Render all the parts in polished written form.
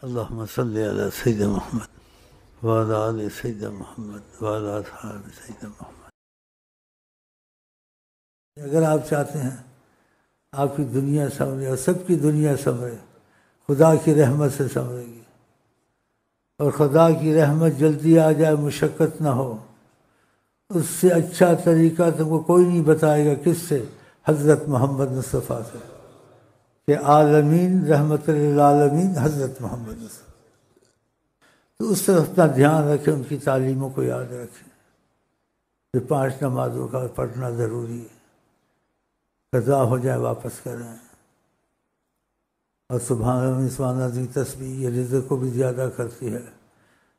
اللهم صل على سيدنا محمد وعلى آل سيدنا محمد وعلى أصحاب سيدنا محمد. اگر آپ چاہتے ہیں آپ کی دنیا سنورے اور سب کی دنیا سنورے، خدا کی رحمت سے سنورے گی. اور خدا کی رحمت جلدی آ جائے، مشقت نہ ہو، اس سے اچھا طریقہ تم کو کوئی نہیں بتائے گا. کس سے؟ حضرت محمد مصطفیٰ سے، کہ عالمین رحمت للعالمین حضرت محمد مصطفیٰ. تو اس طرف اپنا دھیان رکھیں، ان کی تعلیموں کو یاد رکھیں. کہ 5 نمازوں کا پڑھنا ضروری ہے، قضا ہو جائے واپس کریں. اور سبحان اللہ تسبیح یہ رزق کو بھی زیادہ کرتی ہے،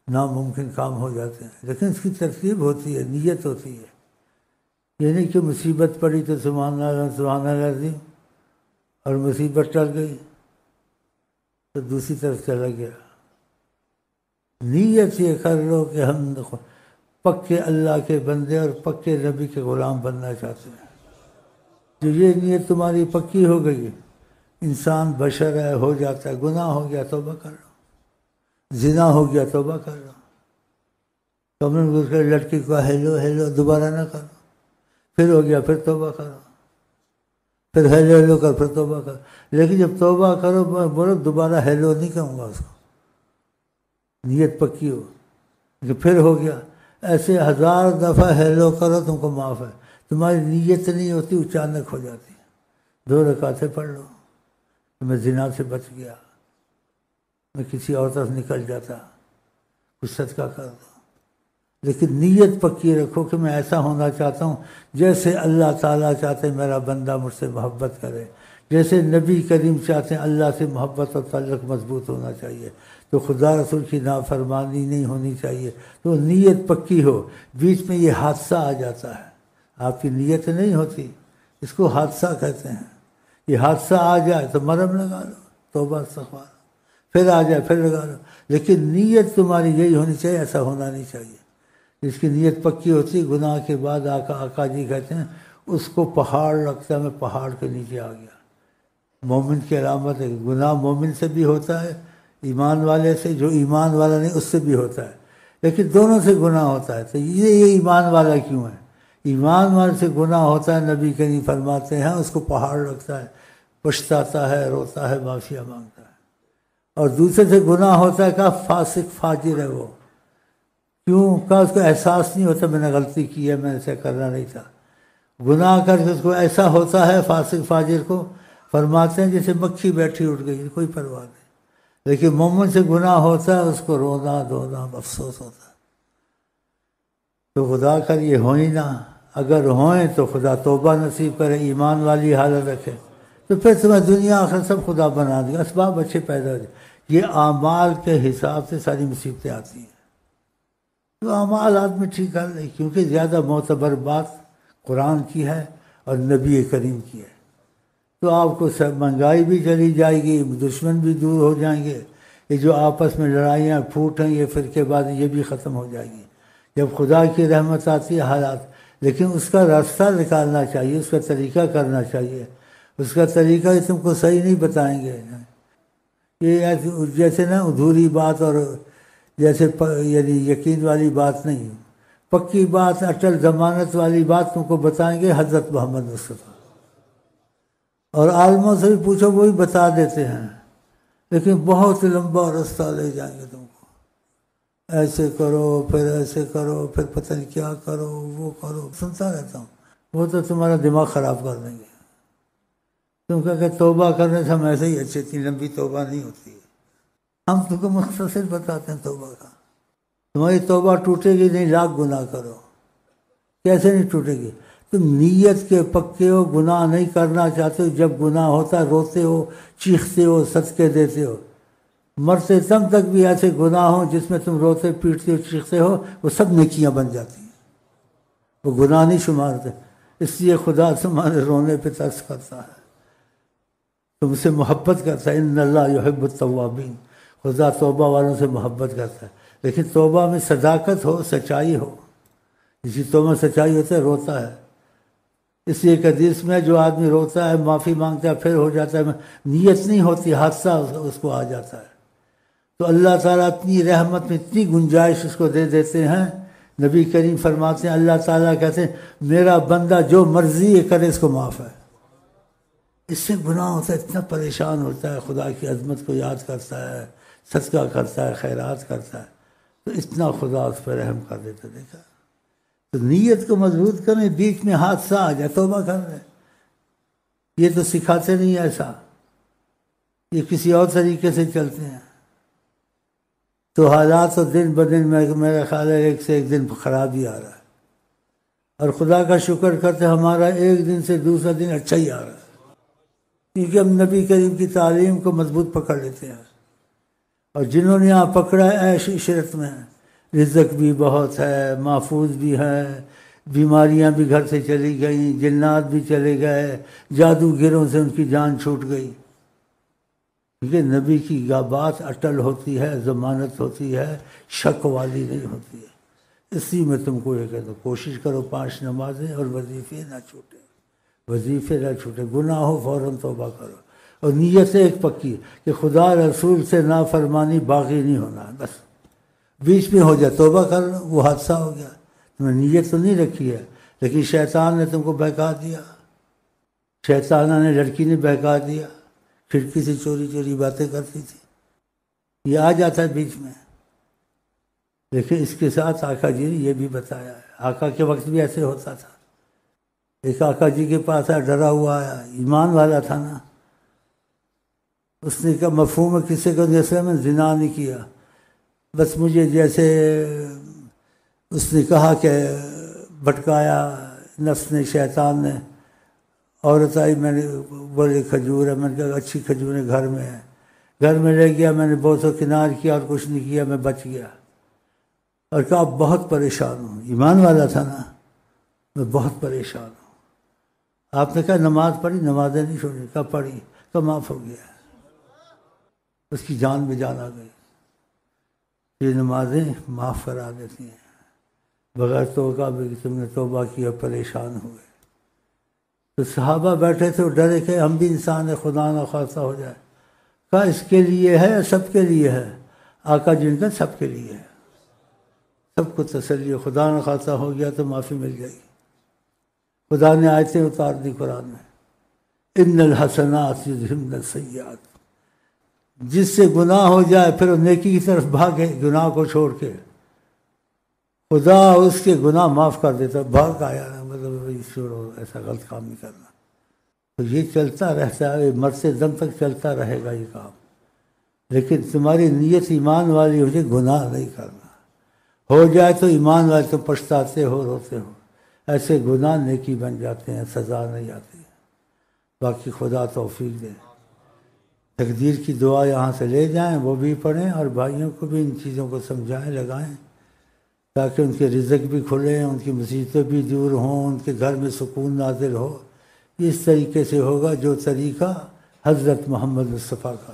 ناممکن کام ہو جاتے ہیں. لیکن اس کی ترتیب ہوتی ہے، نیت ہوتی ہے. یہ نہیں کہ مصیبت پڑی تو سبحان اللہ عظیم اور مصیبت ٹل گئی تو دوسری طرف چلا گیا. نیت یہ کر لو کہ ہم پکے اللہ کے بندے اور پکے نبی کے غلام بننا چاہتے ہیں. جو یہ نیت تمہاری پکی ہو گئی، انسان بشر ہے، ہو جاتا ہے. گناہ ہو گیا توبہ کر لو، زنا ہو گیا توبہ کر لو، کمرے میں گھس کر لڑکی کو ہیلو دوبارہ نہ کرو. پھر ہو گیا پھر توبہ کرو، پھر ہیلو کر پھر توبہ کرو. لیکن جب توبہ کرو بولو دوبارہ ہیلو نہیں کہوں گا اس کو. نیت پکی ہو کہ پھر ہو گیا. ایسے 1000 دفعہ ہیلو کرو تم کو معاف ہے. تمہاری نیت نہیں ہوتی، اچانک ہو جاتی ہے. 2 رکعتیں پڑھ لو کہ میں زنا سے بچ گیا، میں کسی اور طرف نکل جاتا، کچھ صدقہ کر دو. لیکن نیت پکی رکھو کہ میں ایسا ہونا چاہتا ہوں جیسے اللہ تعالیٰ چاہتے ہیں میرا بندہ مجھ سے محبت کرے، جیسے نبی کریم چاہتے ہیں. اللہ سے محبت اور تعلق مضبوط ہونا چاہیے، تو خدا رسول کی نافرمانی نہیں ہونی چاہیے. تو نیت پکی ہو. بیچ میں یہ حادثہ آ جاتا ہے، آپ کی نیت نہیں ہوتی، اس کو حادثہ کہتے ہیں. یہ حادثہ آ جائے تو مرہم لگا لو، توبہ استغفار، پھر آ جائے پھر لگا لو. لیکن نیت تمہاری یہی ہونی چاہیے، ایسا ہونا نہیں چاہیے. جس کی نیت پکی ہوتی، گناہ کے بعد آقا جی کہتے ہیں اس کو پہاڑ لگتا ہے، میں پہاڑ کے نیچے آ گیا. مومن کی علامت ہے. گناہ مومن سے بھی ہوتا ہے، ایمان والے سے، جو ایمان والا نہیں اس سے بھی ہوتا ہے. لیکن دونوں سے گناہ ہوتا ہے. تو یہ ایمان والا کیوں ہے؟ ایمان والے سے گناہ ہوتا ہے، نبی کریم فرماتے ہیں اس کو پہاڑ لگتا ہے، پچھتاتا ہے، روتا ہے، معافیا مانگتا ہے. اور دوسرے سے گناہ ہوتا ہے کہ فاسق فاجر ہے وہ. کیوں؟ کہ اس کو احساس نہیں ہوتا میں نے غلطی کی ہے، میں نے ایسا کرنا نہیں تھا. گناہ کر کے اس کو ایسا ہوتا ہے، فاسق فاجر کو فرماتے ہیں جیسے مکھی بیٹھی اٹھ گئی، کوئی پرواہ نہیں. لیکن مومن سے گناہ ہوتا ہے، اس کو رونا دھونا افسوس ہوتا ہے. تو خدا کر یہ ہوئی نہ، اگر ہوئیں تو خدا توبہ نصیب کرے، ایمان والی حالت رکھے، تو پھر تمہیں دنیا آخر سب خدا بنا دے گا. اسباب اچھے پیدا ہو جائے. یہ اعمال کے حساب سے ساری مصیبتیں آتی ہیں. تو اعمال آدمی ٹھیک کر لے، کیونکہ زیادہ معتبر بات قرآن کی ہے اور نبی کریم کی ہے. تو آپ کو سب مہنگائی بھی چلی جائے گی، دشمن بھی دور ہو جائیں گے. یہ جو آپس میں لڑائیاں پھوٹ ہیں، یہ فرقے بازی یہ بھی ختم ہو جائے گی جب خدا کی رحمت آتی ہے. حالات لیکن اس کا راستہ نکالنا چاہیے، اس کا طریقہ کرنا چاہیے. اس کا طریقہ یہ تم کو صحیح نہیں بتائیں گے. یہ جیسے نا ادھوری بات اور جیسے یعنی یقین والی بات نہیں، پکی بات، اٹل ضمانت والی بات تم کو بتائیں گے حضرت محمد مصطفیٰ. اور عالموں سے بھی پوچھو، وہی بتا دیتے ہیں. لیکن بہت لمبا راستہ لے جائیں گے تم کو. ایسے کرو، پھر ایسے کرو، پھر پتہ نہیں کیا کرو، وہ کرو. سنتا رہتا ہوں. وہ تو تمہارا دماغ خراب کر دیں گے. تم کہ توبہ کرنے سے ہم ایسے ہی اچھی اتنی لمبی توبہ نہیں ہوتی ہے. ہم تم کو مختصر بتاتے ہیں توبہ کا. تمہاری توبہ ٹوٹے گی نہیں، لاکھ گناہ کرو. کیسے نہیں ٹوٹے گی؟ تم نیت کے پکے ہو، گناہ نہیں کرنا چاہتے ہو. جب گناہ ہوتا ہے روتے ہو، چیختے ہو، صدقے دیتے ہو. مرتے دم تک بھی ایسے گناہ ہوں جس میں تم روتے پیٹتے ہو، چیختے ہو، وہ سب نیکیاں بن جاتی ہیں. وہ گناہ نہیں شمارتے. اس لیے خدا تمہارے رونے پہ ترس کرتا ہے، تم سے محبت کرتا ہے. ان اللہ یحب التوابین. خدا توبہ والوں سے محبت کرتا ہے. لیکن توبہ میں صداقت ہو، سچائی ہو. اسی توبہ میں سچائی ہوتا ہے، روتا ہے. اس لیے ایک حدیث میں جو آدمی روتا ہے، معافی مانگتا ہے، پھر ہو جاتا ہے، نیت نہیں ہوتی، حادثہ اس کو آ جاتا ہے. تو اللہ تعالیٰ اپنی رحمت میں اتنی گنجائش اس کو دے دیتے ہیں. نبی کریم فرماتے ہیں اللہ تعالیٰ کہتے ہیں میرا بندہ جو مرضی کرے اس کو معاف ہے. اس سے گناہ ہوتا ہے، اتنا پریشان ہوتا ہے، خدا کی عظمت کو یاد کرتا ہے، صدقہ کرتا ہے، خیرات کرتا ہے، تو اتنا خدا اس پہ رحم کر دیتا. دیکھا تو نیت کو مضبوط کریں، بیچ میں حادثہ آ جائے توبہ کر لیں. یہ تو سکھاتے نہیں ایسا، یہ کسی اور طریقے سے چلتے ہیں. تو حالات تو دن بدن میرا خیال ہے ایک سے ایک دن خراب ہی آ رہا ہے، اور خدا کا شکر کرتے ہمارا ایک دن سے دوسرا دن اچھا ہی آ رہا ہے، کیونکہ ہم نبی کریم کی تعلیم کو مضبوط پکڑ لیتے ہیں. اور جنہوں نے یہاں پکڑا عیش عشرت میں، رزق بھی بہت ہے، محفوظ بھی ہے، بیماریاں بھی گھر سے چلی گئیں، جنات بھی چلے گئے، جادوگروں سے ان کی جان چھوٹ گئی. کیونکہ نبی کی بات اٹل ہوتی ہے، ضمانت ہوتی ہے، شک والی نہیں ہوتی ہے. اسی میں تم کو یہ کہتا ہوں کوشش کرو 5 نمازیں اور وظیفے نہ چھوٹے، وظیفے نہ چھوٹے. گناہ ہو فوراً توبہ کرو، اور نیت سے ایک پکی کہ خدا رسول سے نافرمانی باقی نہیں ہونا ہے. بس بیچ میں ہو جائے توبہ کر لو، وہ حادثہ ہو گیا، تم نے نیت تو نہیں رکھی ہے، لیکن شیطان نے تم کو بہکا دیا. شیطانہ نے لڑکی نے بہکا دیا، کھڑکی سے چوری چوری باتیں کرتی تھی، یہ آ جاتا ہے بیچ میں. لیکن اس کے ساتھ آقا جی نے یہ بھی بتایا ہے، آقا کے وقت بھی ایسے ہوتا تھا. ایک آقا جی کے پاس آیا، ڈرا ہوا آیا، ایمان والا تھا نا. اس نے کہا مفہوم ہے کسی کو جیسے میں زنا نہیں کیا، بس مجھے جیسے اس نے کہا کہ بھٹکایا نفس نے، شیطان نے. عورت آئی، میں نے بولے کھجور ہے، میں نے کہا اچھی کھجوریں گھر میں ہے، گھر میں لے گیا، میں نے بہت و کنار کیا اور کچھ نہیں کیا، میں بچ گیا. اور کہا بہت پریشان ہوں، ایمان والا تھا نا، میں بہت پریشان ہوں. آپ نے کہا نماز پڑھی؟ نمازیں نہیں چھوڑی. کہا پڑھی. تو معاف ہو گیا، اس کی جان میں جان آ گئی. یہ نمازیں معاف کرا دیتی ہیں بغیر توبہ بھی، کہ تم نے توبہ کیا پریشان ہوئے. تو صحابہ بیٹھے تھے، ڈرے کہ ہم بھی انسان ہیں، خدا نہ خواستہ ہو جائے. کہا اس کے لیے ہے، سب کے لیے ہے. آقا جن کا سب کے لیے ہے، سب کو تسلی ہے. خدا نہ خواستہ ہو گیا تو معافی مل جائے گی. خدا نے آیتیں اتار دی قرآن میں، ان الحسنات یذہبن السیئات. جس سے گناہ ہو جائے پھر وہ نیکی کی طرف بھاگے، گناہ کو چھوڑ کے، خدا اس کے گناہ معاف کر دیتا. بھاگ آیا مطلب چھوڑو، ایسا غلط کام نہیں کرنا. تو یہ چلتا رہتا ہے، مرتے دم تک چلتا رہے گا یہ کام. لیکن تمہاری نیت ایمان والی ہو جائے، گناہ نہیں کرنا. ہو جائے تو ایمان والے تو پچھتاتے ہو، روتے ہو. ایسے گناہ نیکی بن جاتے ہیں، سزا نہیں آتی. باقی خدا توفیق دے. تقدیر کی دعا یہاں سے لے جائیں، وہ بھی پڑھیں، اور بھائیوں کو بھی ان چیزوں کو سمجھائیں، لگائیں، تاکہ ان کے رزق بھی کھلیں، ان کی مصیبتیں بھی دور ہوں، ان کے گھر میں سکون نازل ہو. اس طریقے سے ہوگا جو طریقہ حضرت محمد مصطفیٰ کا.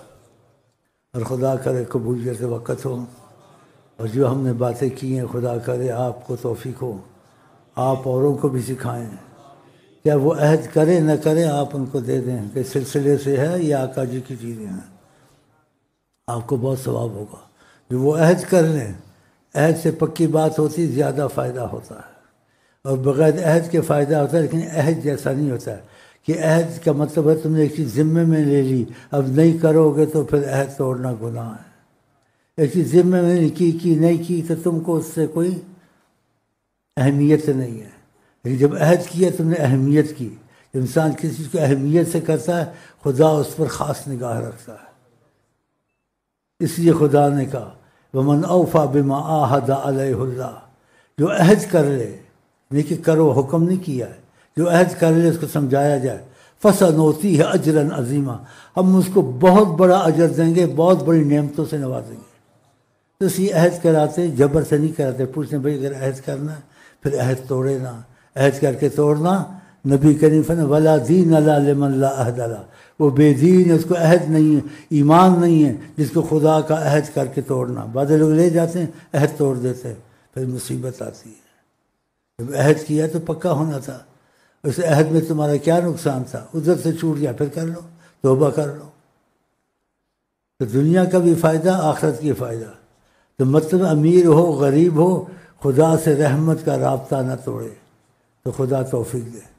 اور خدا کرے قبولیت وقت ہو، اور جو ہم نے باتیں کی ہیں خدا کرے آپ کو توفیق ہو، آپ اوروں کو بھی سکھائیں. کیا وہ عہد کرے نہ کرے آپ ان کو دے دیں کہ سلسلے سے ہے یہ آقا جی کی چیزیں ہیں، آپ کو بہت ثواب ہوگا. جو وہ عہد کر لیں، عہد سے پکی بات ہوتی زیادہ فائدہ ہوتا ہے، اور بغیر عہد کے فائدہ ہوتا ہے. لیکن عہد جیسا نہیں ہوتا ہے کہ عہد کا مطلب ہے تم نے ایک چیز ذمے میں لے لی، اب نہیں کرو گے تو پھر عہد توڑنا گناہ ہے. ایک چیز ذمے میں کی نہیں کی تو تم کو اس سے کوئی اہمیت نہیں ہے. لیکن جب عہد کیا تم نے اہمیت کی. جب انسان کسی چیز کو اہمیت سے کرتا ہے خدا اس پر خاص نگاہ رکھتا ہے. اس لیے خدا نے کہا وَمَنْ أَوْفَى بِمَا عَاهَدَ عَلَيْهُ اللَّهُ. جو عہد کر لے، نہیں کہ کرو، حکم نہیں کیا ہے، جو عہد کر لے اس کو سمجھایا جائے. فَسَنُؤْتِيهِ أَجْرًا عَظِيمًا. ہم اس کو بہت بڑا اجر دیں گے، بہت بڑی نعمتوں سے نوازیں گے. تو اس لیے عہد کراتے جبر سے نہیں کراتے. پوچھتے بھائی اگر عہد کرنا ہے پھر عہد توڑے نا. عہد کر کے توڑنا، نبی کریم فرمایا وَلَا دِينَ لَا لِمَن لَا عَهْدَ لَهُ. وہ بے دین ہے، اس کو عہد نہیں ہے، ایمان نہیں ہے جس کو خدا کا عہد کر کے توڑنا. بعض لوگ لے جاتے ہیں عہد توڑ دیتے ہیں، پھر مصیبت آتی ہے. جب عہد کیا تو پکا ہونا تھا. اس عہد میں تمہارا کیا نقصان تھا؟ ادھر سے چھوٹ گیا پھر کر لو، توبہ کر لو. تو دنیا کا بھی فائدہ، آخرت کی فائدہ۔ تو مطلب امیر ہو غریب ہو، خدا سے رحمت کا رابطہ نہ توڑے، تو خدا توفیق دے۔